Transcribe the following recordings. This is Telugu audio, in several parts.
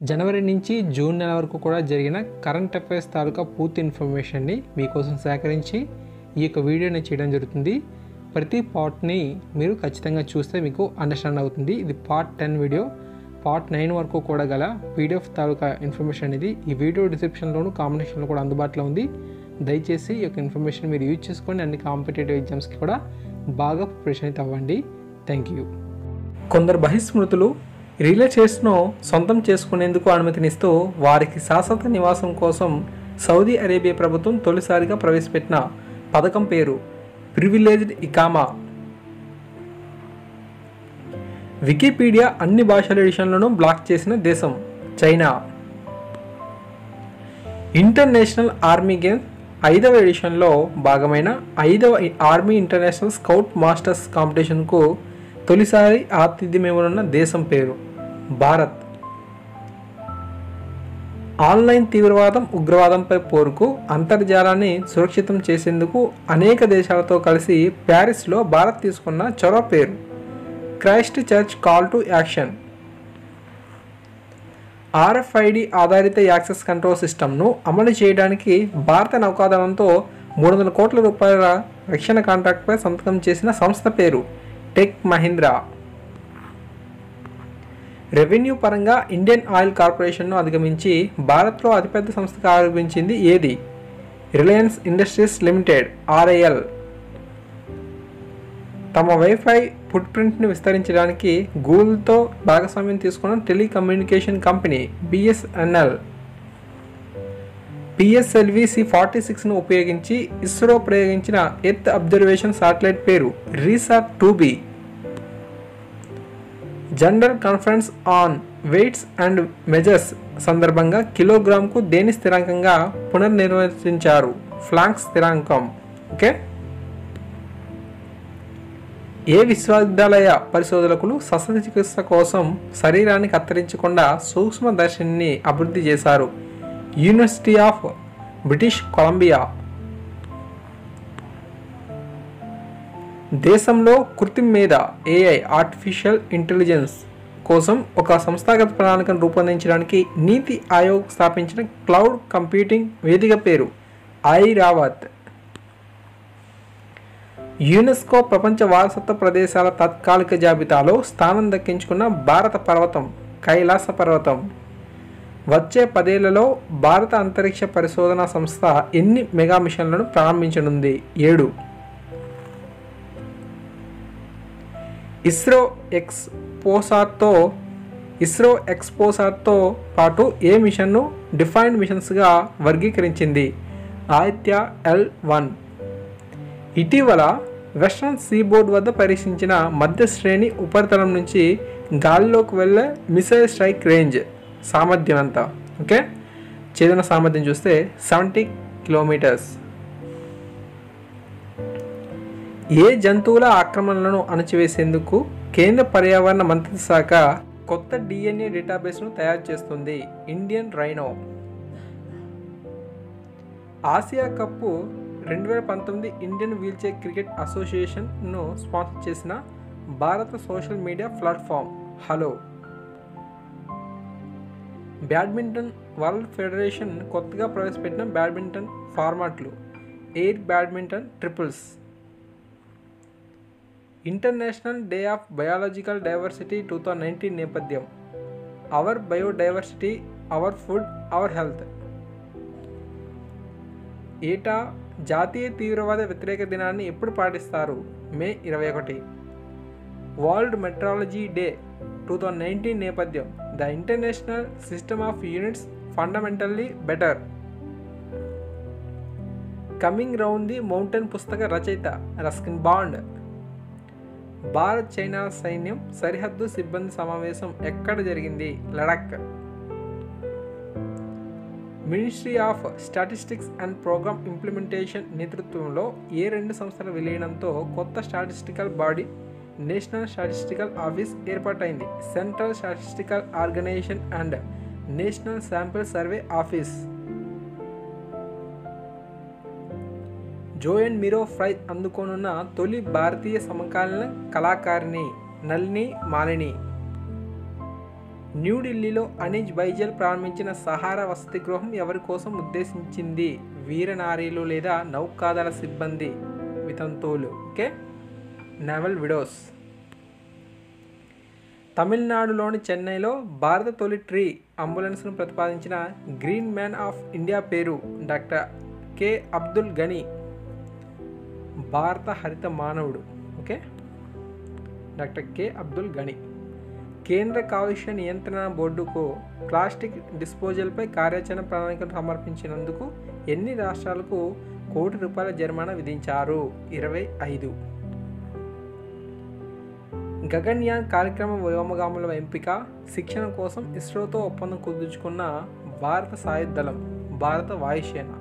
జనవరి నుంచి జూన్ నెల వరకు కూడా జరిగిన కరెంట్ అఫైర్స్ తాలూకా పూర్తి ఇన్ఫర్మేషన్ని మీకోసం సేకరించి ఈ యొక్క వీడియోని చేయడం జరుగుతుంది. ప్రతి పార్ట్ని మీరు ఖచ్చితంగా చూస్తే మీకు అండర్స్టాండ్ అవుతుంది. ఇది పార్ట్ 10 వీడియో. పార్ట్ 9 వరకు కూడా గల పీడిఎఫ్ తాలూకా ఇన్ఫర్మేషన్ అనేది ఈ వీడియో డిస్క్రిప్షన్లోను కాంబినేషన్లో కూడా అందుబాటులో ఉంది. దయచేసి ఈ యొక్క ఇన్ఫర్మేషన్ మీరు యూజ్ చేసుకొని అన్ని కాంపిటేటివ్ ఎగ్జామ్స్కి కూడా బాగా ప్రిపరేషన్ అయితే అవ్వండి. Thank you. కొందరు బహిస్మృతులు రియల్ ఎస్టేట్స్ను సొంతం చేసుకునేందుకు అనుమతినిస్తూ వారికి శాశ్వత నివాసం కోసం సౌదీ అరేబియా ప్రభుత్వం తొలిసారిగా ప్రవేశపెట్టిన పథకం పేరు ప్రివిలేజ్డ్ ఇకామా. వికీపీడియా అన్ని భాషల ఎడిషన్లను బ్లాక్ చేసిన దేశం చైనా. ఇంటర్నేషనల్ ఆర్మీ గేమ్స్ 5వ ఎడిషన్లో భాగమైన 5వ ఆర్మీ ఇంటర్నేషనల్ స్కౌట్ మాస్టర్స్ కాంపిటీషన్కు తొలిసారి ఆతిథ్యమివ్వనున్న దేశం పేరు భారత్. ఆన్లైన్ తీవ్రవాదం, ఉగ్రవాదంపై పోరుకు అంతర్జాలాన్ని సురక్షితం చేసేందుకు అనేక దేశాలతో కలిసి ప్యారిస్లో భారత్ తీసుకున్న చొరవ పేరు Christ church call to action. RFID ఆధారిత యాక్సెస్ కంట్రోల్ సిస్టమ్ను అమలు చేయడానికి భారత నౌకాదళంతో 300 కోట్ల రూపాయల రక్షణ కాంట్రాక్ట్పై సంతకం చేసిన సంస్థ పేరు టెక్ మహీంద్రా. రెవెన్యూ పరంగా ఇండియన్ ఆయిల్ కార్పొరేషన్ను అధిగమించి భారత్లో అతిపెద్ద సంస్థగా ఆవిర్భవించింది ఏది? Reliance industries limited RIL. తమ వైఫై ఫుట్ ప్రింట్ని విస్తరించడానికి గూగుల్తో భాగస్వామ్యం తీసుకున్న టెలికమ్యూనికేషన్ కంపెనీ BSNL. PSLV C-46ను ఉపయోగించి ఇస్రో ప్రయోగించిన ఎర్త్ అబ్జర్వేషన్ శాటిలైట్ పేరు RISAT-2B. General conference on weights and measures సందర్భంగా కిలోగ్రామ్కు దేని స్థిరాంకంగా పునర్నిర్వచించారు? ఫ్లాంక్ స్థిరాంకం. ఓకే. ఏ విశ్వవిద్యాలయ పరిశోధకులు శస్త్రచికిత్స కోసం శరీరాన్ని కత్తిరించకుండా సూక్ష్మదర్శినిని అభివృద్ధి చేశారు? University of British Columbia. దేశంలో కృత్రిమ మేధ AI ఆర్టిఫిషియల్ ఇంటెలిజెన్స్ కోసం ఒక సంస్థాగత ప్రణాళికను రూపొందించడానికి నీతి ఆయోగ్ స్థాపించిన క్లౌడ్ కంప్యూటింగ్ వేదిక పేరు ఐరావత్. యునెస్కో ప్రపంచ వారసత్వ ప్రదేశాల తాత్కాలిక జాబితాలో స్థానం దక్కించుకున్న భారత పర్వతం కైలాస పర్వతం. వచ్చే 10 ఏళ్లలో భారత అంతరిక్ష పరిశోధనా సంస్థ ఎన్ని మెగా మిషన్లను ప్రారంభించనుంది? 7. ఇస్రో ఎక్స్పోసాట్తో పాటు ఏ మిషన్ను డిఫైన్డ్ మిషన్స్గా వర్గీకరించింది? ఆదిత్య L1. ఇటీవల వెస్ట్రన్ సీబోర్డ్ వద్ద పరీక్షించిన మధ్య శ్రేణి ఉపరితలం నుంచి గాలిలోకి వెళ్ళే మిసైల్ స్ట్రైక్ రేంజ్ సామర్థ్యం ఎంత? ఓకే, ఛేదన సామర్థ్యం చూస్తే 70 కిలోమీటర్స్. ఏ జంతువుల ఆక్రమణలను అణచివేసేందుకు కేంద్ర పర్యావరణ మంత్రిత్వ శాఖ కొత్త DNA డేటాబేస్ను తయారు చేస్తుంది? Indian rhino. Asia cup 2019 Indian wheelchair cricket అసోసియేషన్ను స్పాన్సర్ చేసిన భారత social media platform hello. Badminton world federation కొత్తగా ప్రవేశపెట్టిన బ్యాడ్మింటన్ ఫార్మాట్లు air badminton triples. International day of biological diversity 2019 నేపథ్యం our biodiversity, our food, our health. ఏటా జాతీయ తీవ్రవాద వ్యతిరేక దినాన్ని ఎప్పుడు పాటిస్తారు? మే 21. వరల్డ్ మెట్రాలజీ డే 2019 నేపథ్యం the international system of units fundamentally better. Coming round the mountain పుస్తక రచయిత రస్కిన్ బాండ్. భారత్ చైనా సైన్యం సరిహద్దు సిబ్బంది సమావేశం ఎక్కడ జరిగింది? Ladakh. Ministry of statistics and programme implementation నేతృత్వంలో ఏ 2 సంస్థల విలీనంతో కొత్త statistical body national statistical office ఏర్పాటైంది? Central statistical organisation and national sample survey office. Joan Miro prize అందుకోనున్న తొలి భారతీయ సమకాలీన కళాకారిణి నళిని మాలిని. న్యూఢిల్లీలో అనీజ్ బైజల్ ప్రారంభించిన సహారా వసతి గృహం ఎవరి కోసం ఉద్దేశించింది? వీరనారీలు లేదా నౌకాదళ సిబ్బంది వితంతువులు. Okay, naval widows. తమిళనాడులోని చెన్నైలో భారత తొలి ట్రీ అంబులెన్స్ను ప్రతిపాదించిన గ్రీన్ మ్యాన్ ఆఫ్ ఇండియా పేరు డాక్టర్ కె అబ్దుల్ గని. భారత హరిత మానవుడు. ఓకే, డాక్టర్ కె అబ్దుల్ గని. కేంద్ర కాలుష్య నియంత్రణ బోర్డుకు ప్లాస్టిక్ డిస్పోజల్పై కార్యాచరణ ప్రణాళికను సమర్పించినందుకు ఎన్ని రాష్ట్రాలకు ₹1 కోటి జరిమానా విధించారు? 25. గగన్యాన్ కార్యక్రమ వ్యోమగాముల ఎంపిక, శిక్షణ కోసం ఇస్రోతో ఒప్పందం కుదుర్చుకున్న భారత సాయుధ దళం, భారత వాయుసేన.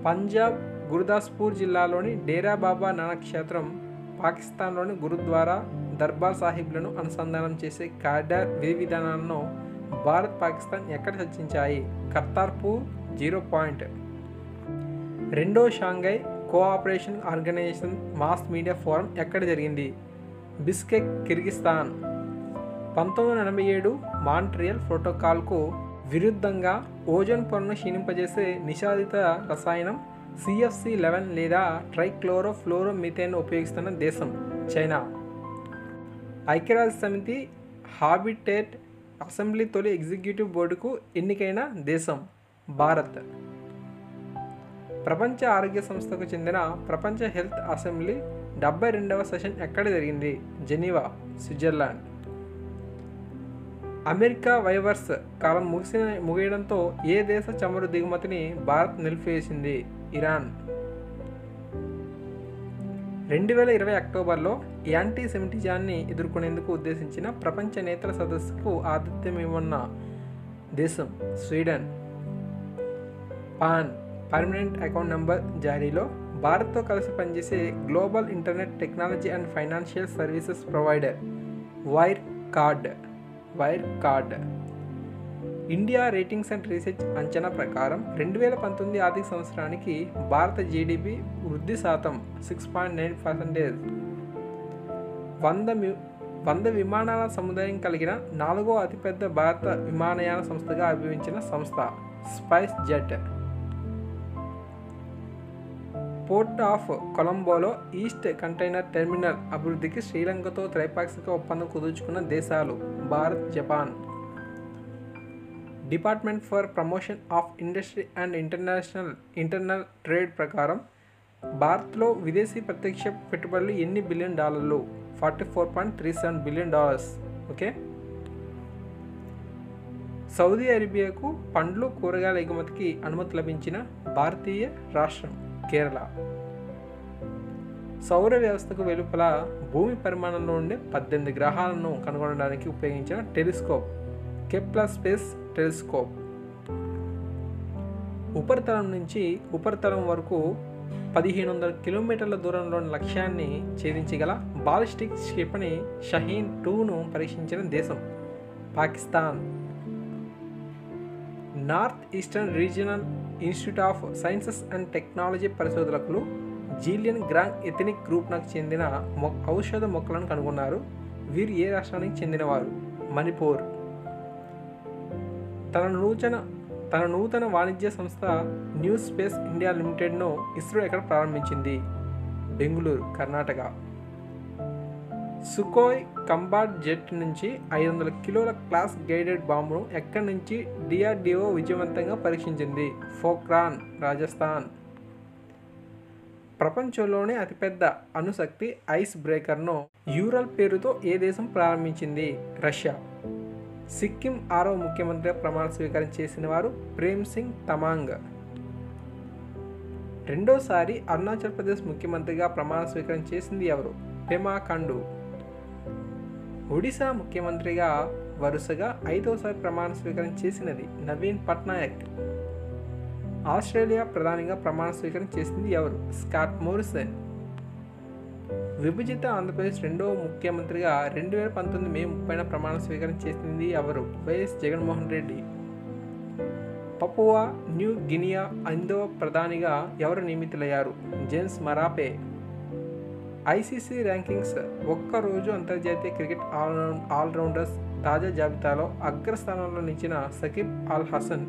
పంజాబ్ గురుదాస్పూర్ జిల్లాలోని డేరా బాబా నానక్ క్షేత్రం పాకిస్తాన్లోని గురుద్వారా, దర్బార్ సాహిబ్లను అనుసంధానం చేసే కారిడార్ విధి విధానాలను భారత్ పాకిస్తాన్ ఎక్కడ చర్చించాయి? కర్తార్పూర్ 0 పాయింట్. రెండో Shanghai cooperation organisation mass media forum ఎక్కడ జరిగింది? బిష్కెక్, కిర్గిస్తాన్. 1987 మాంట్రియల్ ప్రోటోకాల్కు విరుద్ధంగా ఓజోన్ పొరను క్షీణింపజేసే నిషేధిత రసాయనం CFC-11 లేదా ట్రైక్లోరోఫ్లోరోమీథేన్ ఉపయోగిస్తున్న దేశం చైనా. ఐక్యరాజ్య సమితి హాబిటేట్ అసెంబ్లీ తొలి ఎగ్జిక్యూటివ్ బోర్డుకు ఎన్నికైన దేశం భారత్. ప్రపంచ ఆరోగ్య సంస్థకు చెందిన ప్రపంచ హెల్త్ అసెంబ్లీ 72వ సెషన్ ఎక్కడ జరిగింది? Geneva, Switzerland. అమెరికా వైవర్స్ కాలం ముగియడంతో ఏ దేశ చమురు దిగుమతిని భారత్ నిలిపివేసింది? ఇరాన్. 2020 అక్టోబర్లో యాంటీ సెమిటిజాన్ని ఎదుర్కొనేందుకు ఉద్దేశించిన ప్రపంచ నేతల సదస్సుకు ఆతిథ్యం ఇవ్వనున్న దేశం Sweden. Pan permanent account number జారీలో భారత్తో కలిసి పనిచేసే global internet technology and financial services provider Wirecard. India ratings and research అంచనా ప్రకారం 2019 ఆర్థిక సంవత్సరానికి భారత జీడిపి వృద్ధి శాతం 6.9%. 100 విమానాల సముదాయం కలిగిన 4వ అతిపెద్ద భారత విమానయాన సంస్థగా అభివర్ణించిన సంస్థ స్పైస్ జెట్. పోర్ట్ ఆఫ్ కొలంబోలో ఈస్ట్ కంటైనర్ టెర్మినల్ అభివృద్ధికి శ్రీలంకతో త్రైపాక్షిక ఒప్పందం కుదుర్చుకున్న దేశాలు Bharat, Japan. Department for promotion of industry and internal trade ప్రకారం భారత్లో విదేశీ ప్రత్యక్ష పెట్టుబడులు ఎన్ని బిలియన్ డాలర్లు? $44.37 బిలియన్. ఓకే. సౌదీ అరేబియాకు పండ్లు, కూరగాయల ఎగుమతికి అనుమతి లభించిన భారతీయ రాష్ట్రం కేరళ. సౌర వ్యవస్థకు వెలుపల భూమి పరిమాణంలో ఉండే 18 గ్రహాలను కనుగొనడానికి ఉపయోగించిన టెలిస్కోప్ కెప్లర్ స్పేస్ టెలిస్కోప్. ఉపరితలం నుంచి ఉపరితలం వరకు 1500 కిలోమీటర్ల దూరంలోని లక్ష్యాన్ని ఛేదించగల బాలిస్టిక్ క్షిపణి షహీన్ 2ను పరీక్షించిన దేశం Pakistan. North eastern regional institute of sciences and technology పరిశోధకులు జీలియన్ గ్రాంగ్ ఎథనిక్ గ్రూప్కు చెందిన ఔషధ మొక్కలను కనుగొన్నారు. వీరు ఏ రాష్ట్రానికి చెందినవారు? మణిపూర్. తన నూతన వాణిజ్య సంస్థ న్యూ స్పేస్ ఇండియా లిమిటెడ్ను ఇస్రో ఎక్కడ ప్రారంభించింది? బెంగళూరు, కర్ణాటక. సుకోయ్ కంబాట్ జెట్ నుంచి 500 కిలోల క్లాస్ గైడెడ్ బాంబును ఎక్కడి నుంచి DRDO విజయవంతంగా పరీక్షించింది? పోఖ్రాన్, రాజస్థాన్. ప్రపంచంలోనే అతిపెద్ద అణుశక్తి ఐస్ బ్రేకర్ను యూరల్ పేరుతో ఏ దేశం ప్రారంభించింది? రష్యా. సిక్కిం 6వ ముఖ్యమంత్రిగా ప్రమాణ స్వీకారం చేసిన వారు ప్రేమ్ సింగ్ తమాంగ్. రెండోసారి అరుణాచల్ ప్రదేశ్ ముఖ్యమంత్రిగా ప్రమాణ స్వీకారం చేసింది ఎవరు? పెమా ఖండు. ఒడిశా ముఖ్యమంత్రిగా వరుసగా 5వసారి ప్రమాణ స్వీకారం చేసినది నవీన్ పట్నాయక్. ఆస్ట్రేలియా ప్రధానిగా ప్రమాణ స్వీకారం చేసింది ఎవరు? Scott Morrison. విభజిత ఆంధ్రప్రదేశ్ 2వ ముఖ్యమంత్రిగా 2019 మే 30న ప్రమాణ స్వీకారం చేసింది ఎవరు? YS Jaganmohan Reddy. Papua new Guinea 5వ ప్రధానిగా ఎవరు నియమితులయ్యారు? జేమ్స్ మరాపే. ఐసీసీ ర్యాంకింగ్స్ ఒక్కరోజు అంతర్జాతీయ క్రికెట్ ఆల్రౌండర్స్ తాజా జాబితాలో అగ్రస్థానంలో నిలిచిన సకీబ్ అల్ హసన్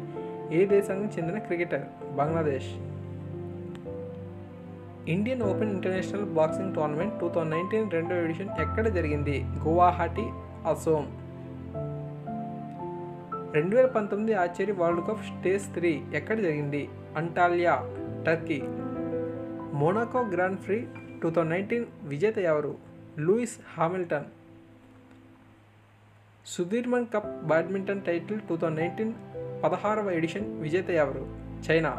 ఏ దేశానికి చెందిన cricketer? Bangladesh. Indian open international boxing tournament 2019 రెండో ఎడిషన్ ఎక్కడ జరిగింది? Guwahati, Assam. 2019 archery world cup stage 3 ఎక్కడ జరిగింది? Antalya, Turkey. Monaco grand prix 2019 విజేత ఎవరు? Lewis Hamilton. Sudirman cup badminton title 2019 16వ ఎడిషన్ విజేత ఎవరు? China.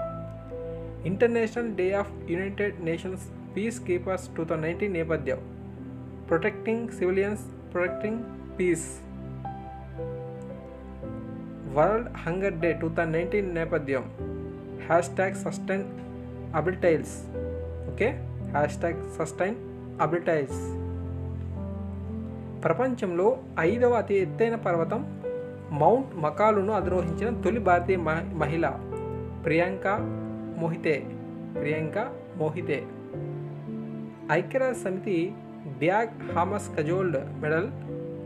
International day of united nations peacekeepers 2019 నేపథ్యం. Protecting civilians, protecting peace. World hunger day 2019 నేపథ్యం. #సస్టైన్ అబిటైల్స్. ఓకే, #సస్టైన్ అబిటైల్స్. ప్రపంచంలో 5వ అతి ఎత్తైన పర్వతం మౌంట్ మకాలును అధిరోహించిన తొలి భారతీయ మహిళ? ప్రియాంక మోహితే. ఐక్యరాజ్య సమితి డ్యాగ్ హామస్ కజోల్డ్ మెడల్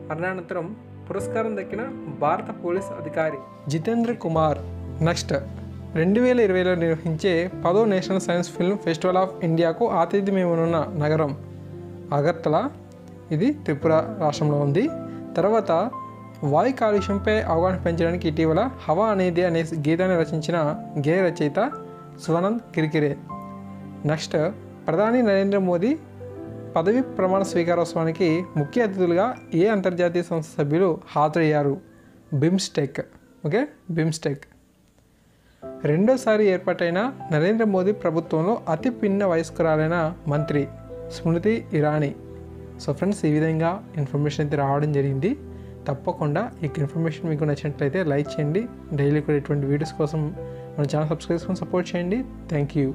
మరణానంతరం పురస్కారం దక్కిన భారత పోలీస్ అధికారి? జితేంద్ర కుమార్. నెక్స్ట్, 2020లో నిర్వహించే 10వ national science film festival of ఇండియాకు ఆతిథ్యం ఇవ్వనున్న నగరం? అగర్తల. ఇది త్రిపుర రాష్ట్రంలో ఉంది. తర్వాత, వాయు కాలుష్యంపై అవగాహన పెంచడానికి ఇటీవల హవా అనేది అనే గీతాన్ని రచించిన గేయ రచయిత శివానంద్ కిర్కిరే. నెక్స్ట్, ప్రధాని నరేంద్ర మోదీ పదవి ప్రమాణ స్వీకారోత్సవానికి ముఖ్య అతిథులుగా ఏ అంతర్జాతీయ సంస్థ సభ్యులు హాజరయ్యారు? బిమ్స్టెక్. Okay, BIMSTEC. రెండోసారి ఏర్పాటైన నరేంద్ర మోదీ ప్రభుత్వంలో అతి పిన్న వయస్కురాలైన మంత్రి? స్మృతి ఇరానీ. సో ఫ్రెండ్స్, ఈ విధంగా ఇన్ఫర్మేషన్ అయితే రావడం జరిగింది. తప్పకుండా ఈ ఇన్ఫర్మేషన్ మీకు నచ్చినట్లయితే లైక్ చేయండి. డైలీ కూడా ఇటువంటి వీడియోస్ కోసం మన ఛానల్ సబ్స్క్రైబ్ చేసుకొని సపోర్ట్ చేయండి. Thank you.